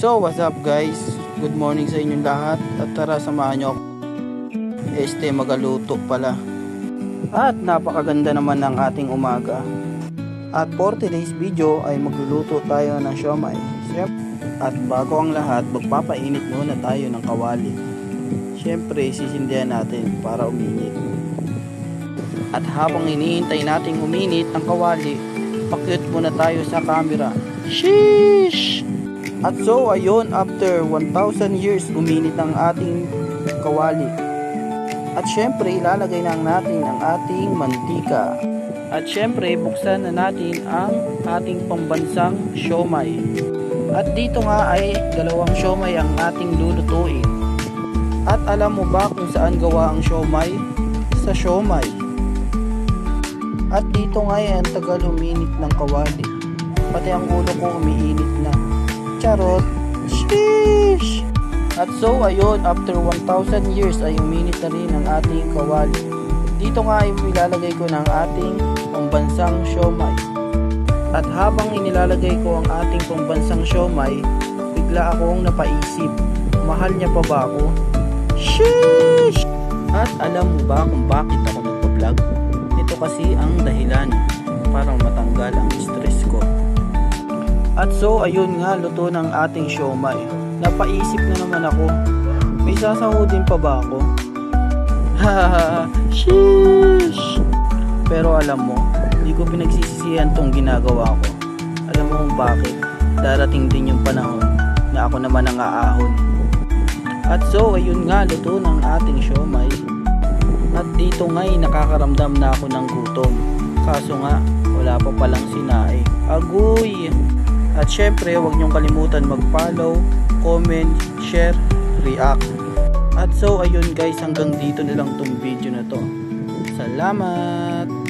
So what's up guys, good morning sa inyong lahat at tara samahan nyo ako magaluto pala. At napakaganda naman ng ating umaga. At for today's video ay magluluto tayo ng siomai. At bago ang lahat, magpapainit muna tayo ng kawali. Siyempre sisindihan natin para uminit. At habang iniintay nating uminit ang kawali, pakyut muna tayo sa camera. Sheesh! At so ayun, after 1,000 years uminit ang ating kawali. At syempre ilalagay na natin ang ating mantika. At syempre buksan na natin ang ating pambansang siomai. At dito nga ay dalawang siomai ang ating lulutuin. At alam mo ba kung saan gawa ang siomai? Sa siomai. At dito nga ay ang tagal uminit ng kawali. Pati ang ulo ko umiinit na. Charot! Sheesh! At so ayun, after 1,000 years ay uminit na rin ang ating kawali. Dito nga ay ilalagay ko ng ating pambansang siomai. At habang inilalagay ko ang ating pambansang siomai, bigla akong napaisip, mahal niya pa ba ako? Sheesh! At alam mo ba kung bakit ako nagpa-vlog? Ito kasi ang dahilan para matanggal ang stress ko. At so ayun nga, luto ng ating siomai. Napaisip na naman ako, may sasahudin pa ba ako? Hahaha, sheesh! Pero alam mo, hindi ko pinagsisisihan tong ginagawa ko. Alam mo kung bakit? Darating din yung panahon na ako naman ang aahon. At so ayun nga, luto ng ating siomai. At dito nga'y nakakaramdam na ako ng gutom. Kaso nga, wala pa palang sinaing. Agoy! At syempre, huwag niyong kalimutan mag-follow, comment, share, react. At so ayun guys, hanggang dito na lang tong video na to. Salamat!